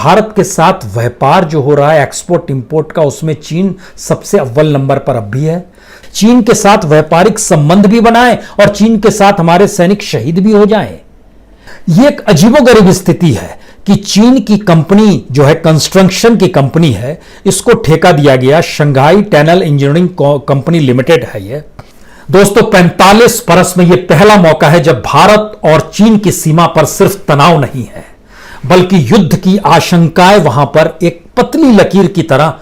भारत के साथ व्यापार जो हो रहा है एक्सपोर्ट इंपोर्ट का, उसमें चीन सबसे अव्वल नंबर पर अब भी है। चीन के साथ व्यापारिक संबंध भी बनाए और चीन के साथ हमारे सैनिक शहीद भी हो जाएं। यह एक अजीबोगरीब स्थिति है कि चीन की कंपनी जो है, कंस्ट्रक्शन की कंपनी है, इसको ठेका दिया गया। Shanghai tunnel engineering company limited है ये। दोस्तों, 45 बरस में यह पहला मौका है जब भारत और चीन की सीमा पर सिर्फ तनाव नहीं है, बल्कि युद्ध की आशंकाएं वहां पर एक पतली लकीर की तरह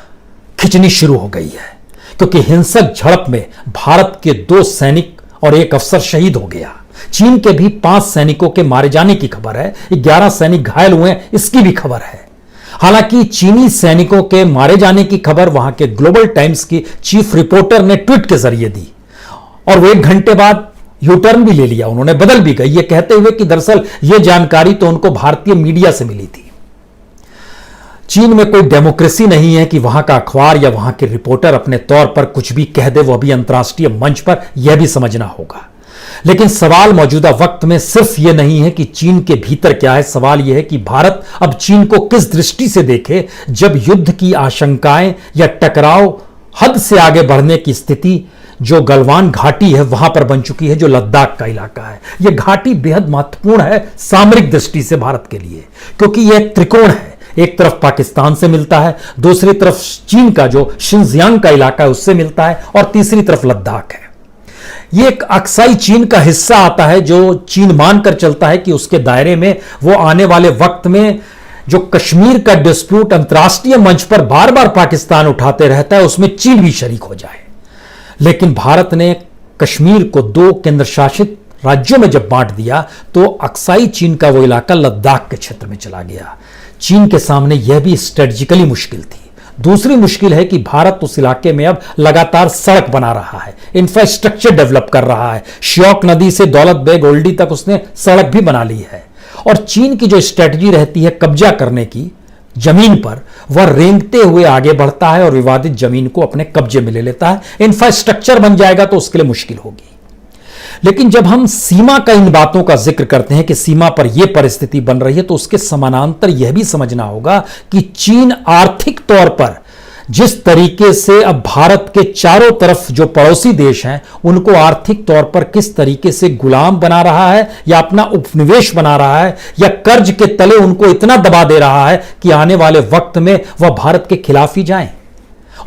खिंचनी शुरू हो गई है, क्योंकि हिंसक झड़प में भारत के 2 सैनिक और 1 अफसर शहीद हो गया। चीन के भी 5 सैनिकों के मारे जाने की खबर है, 11 सैनिक घायल हुए, इसकी भी खबर है। हालांकि चीनी सैनिकों के मारे जाने की खबर वहां के ग्लोबल टाइम्स की चीफ रिपोर्टर ने ट्वीट के जरिए दी और वो 1 घंटे बाद यूटर्न भी ले लिया, उन्होंने बदल भी गई, ये कहते हुए कि दरअसल यह जानकारी तो उनको भारतीय मीडिया से मिली थी। चीन में कोई डेमोक्रेसी नहीं है कि वहां का अखबार या वहां के रिपोर्टर अपने तौर पर कुछ भी कह दे, वो भी अंतर्राष्ट्रीय मंच पर, यह भी समझना होगा। लेकिन सवाल मौजूदा वक्त में सिर्फ यह नहीं है कि चीन के भीतर क्या है, सवाल यह है कि भारत अब चीन को किस दृष्टि से देखे, जब युद्ध की आशंकाएं या टकराव हद से आगे बढ़ने की स्थिति जो गलवान घाटी है वहां पर बन चुकी है, जो लद्दाख का इलाका है। यह घाटी बेहद महत्वपूर्ण है सामरिक दृष्टि से भारत के लिए, क्योंकि यह एक त्रिकोण है। एक तरफ पाकिस्तान से मिलता है, दूसरी तरफ चीन का जो शिनजियांग का इलाका है उससे मिलता है, और तीसरी तरफ लद्दाख है। यह एक अक्साई चीन का हिस्सा आता है, जो चीन मानकर चलता है कि उसके दायरे में वो आने वाले वक्त में जो कश्मीर का डिस्प्यूट अंतर्राष्ट्रीय मंच पर बार बार पाकिस्तान उठाते रहता है, उसमें चीन भी शरीक हो जाए। लेकिन भारत ने कश्मीर को 2 केंद्र शासित राज्यों में जब बांट दिया तो अक्साई चीन का वो इलाका लद्दाख के क्षेत्र में चला गया। चीन के सामने यह भी स्ट्रेटेजिकली मुश्किल थी। दूसरी मुश्किल है कि भारत उस इलाके में अब लगातार सड़क बना रहा है, इंफ्रास्ट्रक्चर डेवलप कर रहा है। श्योक नदी से दौलत बेग ओल्डी तक उसने सड़क भी बना ली है। और चीन की जो स्ट्रेटजी रहती है कब्जा करने की जमीन पर, वह रेंगते हुए आगे बढ़ता है और विवादित जमीन को अपने कब्जे में ले लेता है। इंफ्रास्ट्रक्चर बन जाएगा तो उसके लिए मुश्किल होगी। लेकिन जब हम सीमा का इन बातों का जिक्र करते हैं कि सीमा पर यह परिस्थिति बन रही है, तो उसके समानांतर यह भी समझना होगा कि चीन आर्थिक तौर पर जिस तरीके से अब भारत के चारों तरफ जो पड़ोसी देश हैं उनको आर्थिक तौर पर किस तरीके से गुलाम बना रहा है, या अपना उपनिवेश बना रहा है, या कर्ज के तले उनको इतना दबा दे रहा है कि आने वाले वक्त में वह भारत के खिलाफ ही जाएं।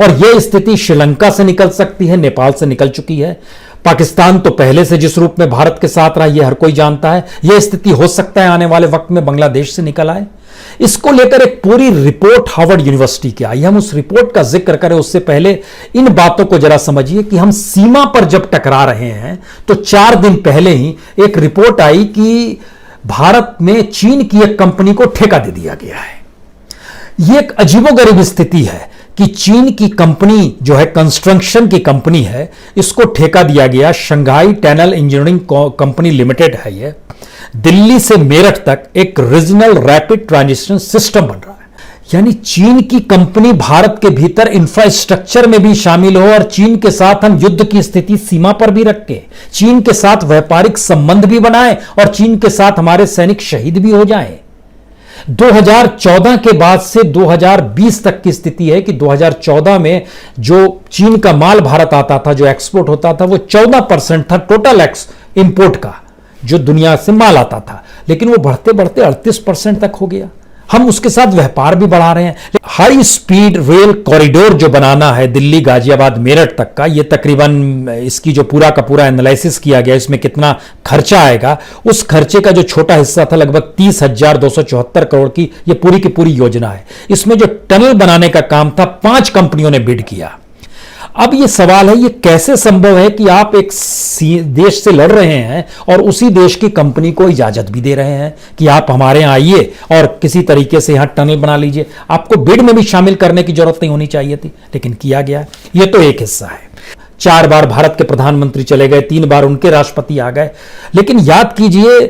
और यह स्थिति श्रीलंका से निकल सकती है, नेपाल से निकल चुकी है। पाकिस्तान तो पहले से जिस रूप में भारत के साथ रहा यह हर कोई जानता है। यह स्थिति हो सकता है आने वाले वक्त में बांग्लादेश से निकल आए। इसको लेकर एक पूरी रिपोर्ट हार्वर्ड यूनिवर्सिटी की आई। हम उस रिपोर्ट का जिक्र करें उससे पहले इन बातों को जरा समझिए कि हम सीमा पर जब टकरा रहे हैं तो 4 दिन पहले ही एक रिपोर्ट आई कि भारत में चीन की एक कंपनी को ठेका दे दिया गया है। यह एक अजीबोगरीब स्थिति है कि चीन की कंपनी जो है, कंस्ट्रक्शन की कंपनी है, इसको ठेका दिया गया। Shanghai tunnel engineering company limited है ये। दिल्ली से मेरठ तक एक रीजनल रैपिड ट्रांजिशन सिस्टम बन रहा है। यानी चीन की कंपनी भारत के भीतर इंफ्रास्ट्रक्चर में भी शामिल हो, और चीन के साथ हम युद्ध की स्थिति सीमा पर भी रख के चीन के साथ व्यापारिक संबंध भी बनाए, और चीन के साथ हमारे सैनिक शहीद भी हो जाएं। 2014 के बाद से 2020 तक की स्थिति है कि 2014 में जो चीन का माल भारत आता था, जो एक्सपोर्ट होता था, वो 14% था टोटल इंपोर्ट का, जो दुनिया से माल आता था। लेकिन वो बढ़ते बढ़ते 38% तक हो गया। हम उसके साथ व्यापार भी बढ़ा रहे हैं। हाई स्पीड रेल कॉरिडोर जो बनाना है दिल्ली गाजियाबाद मेरठ तक का, ये तकरीबन इसकी जो पूरा का पूरा एनालिसिस किया गया, इसमें कितना खर्चा आएगा, उस खर्चे का जो छोटा हिस्सा था लगभग 30,274 करोड़ की ये पूरी की पूरी योजना है। इसमें जो टनल बनाने का काम था 5 कंपनियों ने बिड किया। अब ये सवाल है, ये कैसे संभव है कि आप एक देश से लड़ रहे हैं और उसी देश की कंपनी को इजाजत भी दे रहे हैं कि आप हमारे यहां आइए और किसी तरीके से यहां टनल बना लीजिए। आपको बिड में भी शामिल करने की जरूरत नहीं होनी चाहिए थी, लेकिन किया गया। ये तो एक हिस्सा है। 4 बार भारत के प्रधानमंत्री चले गए, 3 बार उनके राष्ट्रपति आ गए। लेकिन याद कीजिए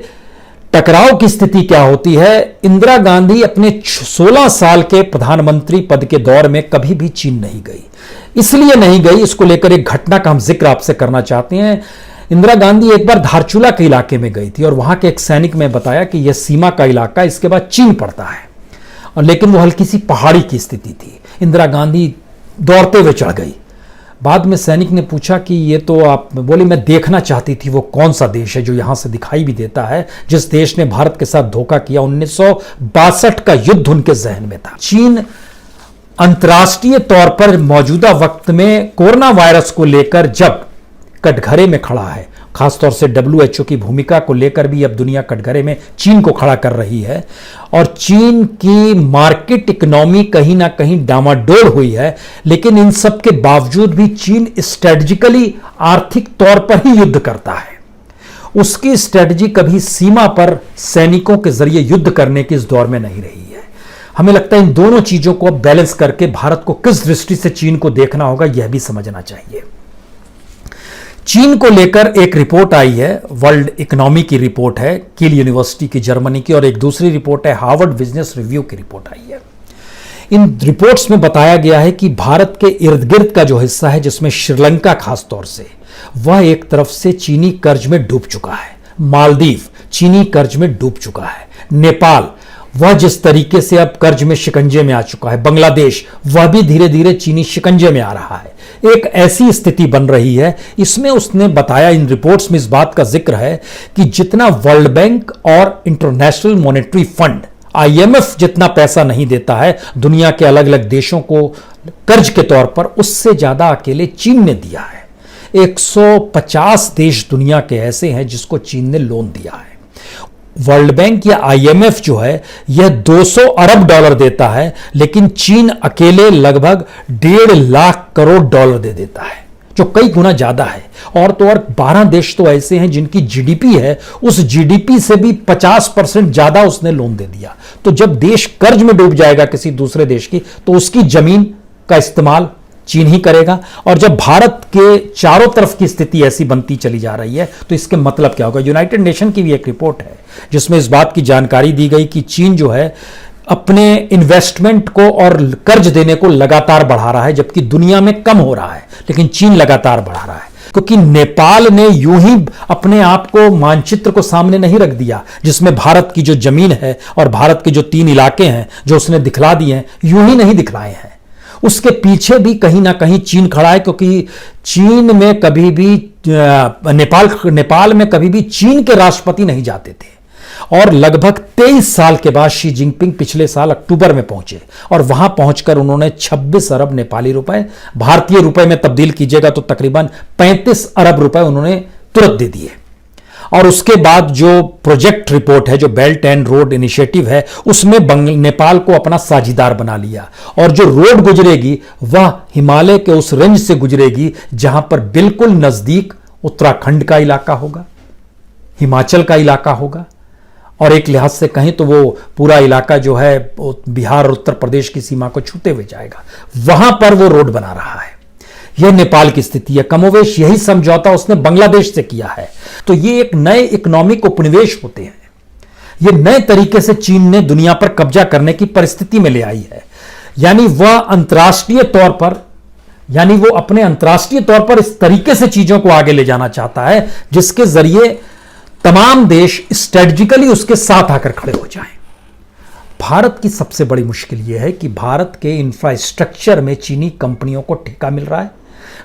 टकराव की स्थिति क्या होती है। इंदिरा गांधी अपने 16 साल के प्रधानमंत्री पद के दौर में कभी भी चीन नहीं गई। इसलिए नहीं गई, इसको लेकर एक घटना का हम जिक्र आपसे करना चाहते हैं। इंदिरा गांधी एक बार धारचूला के इलाके में गई थी और वहां के एक सैनिक ने बताया कि यह सीमा का इलाका, इसके बाद चीन पड़ता है। और लेकिन वो हल्की सी पहाड़ी की स्थिति थी। इंदिरा गांधी दौड़ते हुए चढ़ गई। बाद में सैनिक ने पूछा कि ये तो आप बोली, मैं देखना चाहती थी वो कौन सा देश है जो यहां से दिखाई भी देता है, जिस देश ने भारत के साथ धोखा किया। 1962 का युद्ध उनके जहन में था। चीन अंतर्राष्ट्रीय तौर पर मौजूदा वक्त में कोरोना वायरस को लेकर जब कटघरे में खड़ा है, खासतौर से WHO की भूमिका को लेकर भी अब दुनिया कटघरे में चीन को खड़ा कर रही है, और चीन की मार्केट इकोनॉमी कहीं ना कहीं डामाडोल हुई है। लेकिन इन सब के बावजूद भी चीन स्ट्रेटजिकली आर्थिक तौर पर ही युद्ध करता है। उसकी स्ट्रेटजी कभी सीमा पर सैनिकों के जरिए युद्ध करने की इस दौर में नहीं रही है। हमें लगता है इन दोनों चीजों को बैलेंस करके भारत को किस दृष्टि से चीन को देखना होगा, यह भी समझना चाहिए। चीन को लेकर एक रिपोर्ट आई है, वर्ल्ड इकोनॉमी की रिपोर्ट है, किल यूनिवर्सिटी की जर्मनी की, और एक दूसरी रिपोर्ट है हार्वर्ड बिजनेस रिव्यू की रिपोर्ट आई है। इन रिपोर्ट्स में बताया गया है कि भारत के इर्द गिर्द का जो हिस्सा है, जिसमें श्रीलंका खास तौर से, वह एक तरफ से चीनी कर्ज में डूब चुका है। मालदीव चीनी कर्ज में डूब चुका है। नेपाल वह जिस तरीके से अब कर्ज में शिकंजे में आ चुका है। बांग्लादेश वह भी धीरे धीरे चीनी शिकंजे में आ रहा है। एक ऐसी स्थिति बन रही है। इसमें उसने बताया, इन रिपोर्ट्स में इस बात का जिक्र है कि जितना वर्ल्ड बैंक और इंटरनेशनल मॉनेटरी फंड IMF जितना पैसा नहीं देता है दुनिया के अलग अलग देशों को कर्ज के तौर पर, उससे ज्यादा अकेले चीन ने दिया है। 150 देश दुनिया के ऐसे हैं जिसको चीन ने लोन दिया है। वर्ल्ड बैंक या IMF जो है यह 200 अरब डॉलर देता है, लेकिन चीन अकेले लगभग 1.5 लाख करोड़ डॉलर दे देता है, जो कई गुना ज्यादा है। और तो और 12 देश तो ऐसे हैं जिनकी GDP है, उस GDP से भी 50% ज्यादा उसने लोन दे दिया। तो जब देश कर्ज में डूब जाएगा किसी दूसरे देश की, तो उसकी जमीन का इस्तेमाल चीन ही करेगा। और जब भारत के चारों तरफ की स्थिति ऐसी बनती चली जा रही है, तो इसके मतलब क्या होगा। यूनाइटेड नेशन की भी एक रिपोर्ट है जिसमें इस बात की जानकारी दी गई कि चीन जो है अपने इन्वेस्टमेंट को और कर्ज देने को लगातार बढ़ा रहा है, जबकि दुनिया में कम हो रहा है, लेकिन चीन लगातार बढ़ा रहा है। क्योंकि नेपाल ने यूं ही अपने आप को मानचित्र को सामने नहीं रख दिया, जिसमें भारत की जो जमीन है और भारत के जो 3 इलाके हैं जो उसने दिखला दिए हैं, यूं ही नहीं दिखलाए हैं। उसके पीछे भी कहीं ना कहीं चीन खड़ा है, क्योंकि चीन में कभी भी नेपाल में कभी भी चीन के राष्ट्रपति नहीं जाते थे। और लगभग 23 साल के बाद शी जिनपिंग पिछले साल अक्टूबर में पहुंचे, और वहां पहुंचकर उन्होंने 26 अरब नेपाली रुपए, भारतीय रुपए में तब्दील कीजिएगा तो तकरीबन 35 अरब रुपए उन्होंने तुरंत दे दिए। और उसके बाद जो प्रोजेक्ट रिपोर्ट है, जो बेल्ट एंड रोड इनिशिएटिव है, उसमें नेपाल को अपना साझीदार बना लिया। और जो रोड गुजरेगी वह हिमालय के उस रेंज से गुजरेगी जहां पर बिल्कुल नजदीक उत्तराखंड का इलाका होगा, हिमाचल का इलाका होगा, और एक लिहाज से कहें तो वो पूरा इलाका जो है बिहार और उत्तर प्रदेश की सीमा को छूते हुए जाएगा। वहां पर वो रोड बना रहा है। यह नेपाल की स्थिति है। कमोवेश यही समझौता उसने बांग्लादेश से किया है। तो ये एक नए इकोनॉमिक उपनिवेश होते हैं। ये नए तरीके से चीन ने दुनिया पर कब्जा करने की परिस्थिति में ले आई है। यानी वह अंतर्राष्ट्रीय तौर पर, यानी वो अपने अंतर्राष्ट्रीय तौर पर इस तरीके से चीजों को आगे ले जाना चाहता है जिसके जरिए तमाम देश स्ट्रेटजिकली उसके साथ आकर खड़े हो जाएं। भारत की सबसे बड़ी मुश्किल यह है कि भारत के इंफ्रास्ट्रक्चर में चीनी कंपनियों को ठेका मिल रहा है।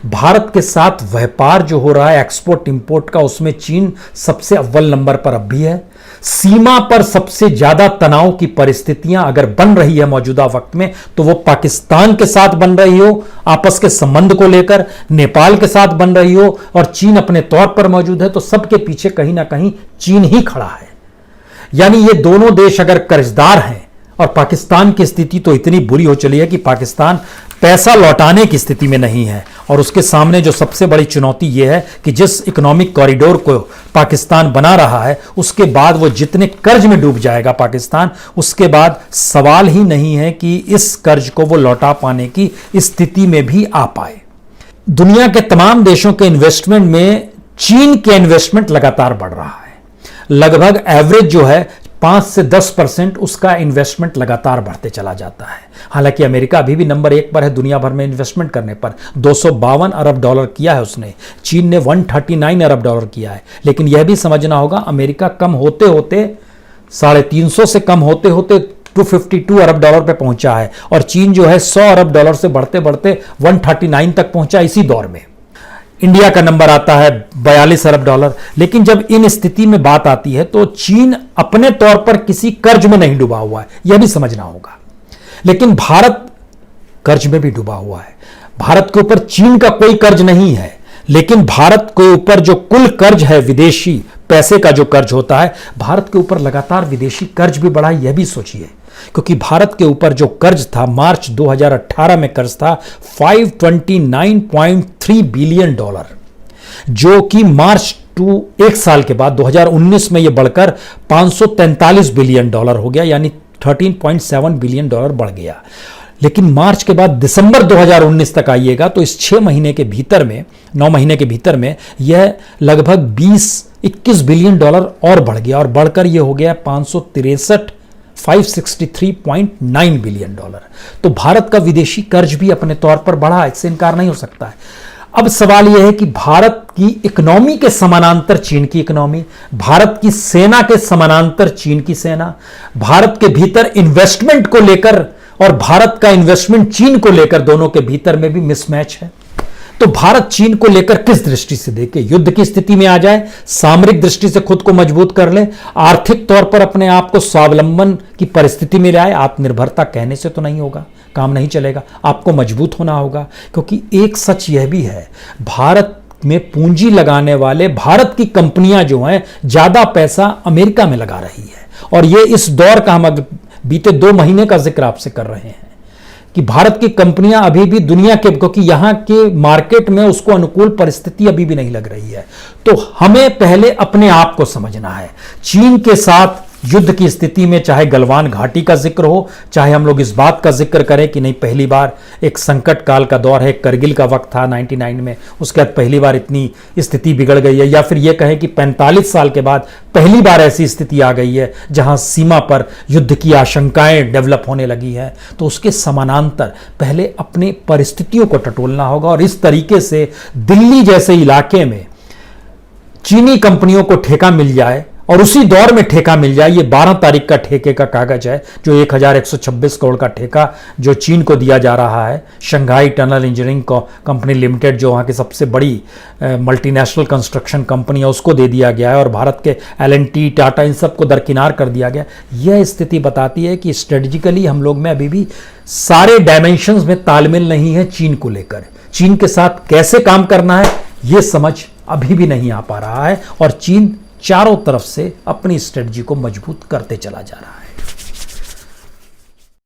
भारत के साथ व्यापार जो हो रहा है एक्सपोर्ट इंपोर्ट का, उसमें चीन सबसे अव्वल नंबर पर अब भी है। सीमा पर सबसे ज्यादा तनाव की परिस्थितियां अगर बन रही है मौजूदा वक्त में, तो वो पाकिस्तान के साथ बन रही हो आपस के संबंध को लेकर, नेपाल के साथ बन रही हो, और चीन अपने तौर पर मौजूद है, तो सबके पीछे कहीं ना कहीं चीन ही खड़ा है। यानी ये दोनों देश अगर कर्जदार हैं, और पाकिस्तान की स्थिति तो इतनी बुरी हो चली है कि पाकिस्तान पैसा लौटाने की स्थिति में नहीं है, और उसके सामने जो सबसे बड़ी चुनौती यह है कि जिस इकोनॉमिक कॉरिडोर को पाकिस्तान बना रहा है, उसके बाद वो जितने कर्ज में डूब जाएगा पाकिस्तान, उसके बाद सवाल ही नहीं है कि इस कर्ज को वो लौटा पाने की स्थिति में भी आ पाए। दुनिया के तमाम देशों के इन्वेस्टमेंट में चीन के इन्वेस्टमेंट लगातार बढ़ रहा है। लगभग एवरेज जो है 5 से 10% उसका इन्वेस्टमेंट लगातार बढ़ते चला जाता है। हालांकि अमेरिका अभी भी नंबर 1 पर है दुनिया भर में इन्वेस्टमेंट करने पर, 252 अरब डॉलर किया है उसने। चीन ने 139 अरब डॉलर किया है। लेकिन यह भी समझना होगा, अमेरिका कम होते होते 350 से कम होते होते 252 अरब डॉलर पे पहुंचा है और चीन जो है 100 अरब डॉलर से बढ़ते बढ़ते 139 तक पहुंचा इसी दौर में। इंडिया का नंबर आता है 42 अरब डॉलर। लेकिन जब इन स्थिति में बात आती है तो चीन अपने तौर पर किसी कर्ज में नहीं डूबा हुआ है, यह भी समझना होगा। लेकिन भारत कर्ज में भी डूबा हुआ है। भारत के ऊपर चीन का कोई कर्ज नहीं है, लेकिन भारत के ऊपर जो कुल कर्ज है, विदेशी पैसे का जो कर्ज होता है, भारत के ऊपर लगातार विदेशी कर्ज भी बढ़ा है, यह भी सोचिए। क्योंकि भारत के ऊपर जो कर्ज था, मार्च 2018 में कर्ज था 529.3 बिलियन डॉलर, जो कि मार्च एक साल के बाद 2019 में यह बढ़कर 543 बिलियन डॉलर हो गया, यानी 13.7 बिलियन डॉलर बढ़ गया। लेकिन मार्च के बाद दिसंबर 2019 तक आइएगा तो इस 9 महीने के भीतर में यह लगभग 21 बिलियन डॉलर और बढ़ गया और बढ़कर यह हो गया 563.9 बिलियन डॉलर। तो भारत का विदेशी कर्ज भी अपने तौर पर बढ़ा, इससे इनकार नहीं हो सकता है। अब सवाल यह है कि भारत की इकोनॉमी के समानांतर चीन की इकोनॉमी, भारत की सेना के समानांतर चीन की सेना, भारत के भीतर इन्वेस्टमेंट को लेकर और भारत का इन्वेस्टमेंट चीन को लेकर, दोनों के भीतर में भी मिसमैच है। तो भारत चीन को लेकर किस दृष्टि से देखे? युद्ध की स्थिति में आ जाए, सामरिक दृष्टि से खुद को मजबूत कर ले, आर्थिक तौर पर अपने आप को स्वावलंबन की परिस्थिति में लाए। आत्मनिर्भरता कहने से तो नहीं होगा, काम नहीं चलेगा, आपको मजबूत होना होगा। क्योंकि एक सच यह भी है, भारत में पूंजी लगाने वाले भारत की कंपनियां जो हैं, ज्यादा पैसा अमेरिका में लगा रही है। और ये इस दौर का हम बीते 2 महीने का जिक्र आपसे कर रहे हैं कि भारत की कंपनियां अभी भी दुनिया के, क्योंकि यहां के मार्केट में उसको अनुकूल परिस्थिति अभी भी नहीं लग रही है। तो हमें पहले अपने आप को समझना है। चीन के साथ युद्ध की स्थिति में, चाहे गलवान घाटी का जिक्र हो, चाहे हम लोग इस बात का जिक्र करें कि नहीं पहली बार एक संकट काल का दौर है, करगिल का वक्त था 99 में, उसके बाद पहली बार इतनी स्थिति बिगड़ गई है, या फिर यह कहें कि 45 साल के बाद पहली बार ऐसी स्थिति आ गई है जहां सीमा पर युद्ध की आशंकाएं डेवलप होने लगी है। तो उसके समानांतर पहले अपने परिस्थितियों को टटोलना होगा और इस तरीके से दिल्ली जैसे इलाके में चीनी कंपनियों को ठेका मिल जाए और उसी दौर में ठेका मिल जाए। ये 12 तारीख का ठेके का कागज है, जो 1126 करोड़ का ठेका जो चीन को दिया जा रहा है। Shanghai tunnel engineering company limited, जो वहाँ की सबसे बड़ी मल्टीनेशनल कंस्ट्रक्शन कंपनी है, उसको दे दिया गया है और भारत के L&T, टाटा, इन सबको दरकिनार कर दिया गया। यह स्थिति बताती है कि स्ट्रेटेजिकली हम लोग में अभी भी सारे डायमेंशंस में तालमेल नहीं है चीन को लेकर। चीन के साथ कैसे काम करना है, ये समझ अभी भी नहीं आ पा रहा है और चीन चारों तरफ से अपनी स्ट्रेटजी को मजबूत करते चला जा रहा है।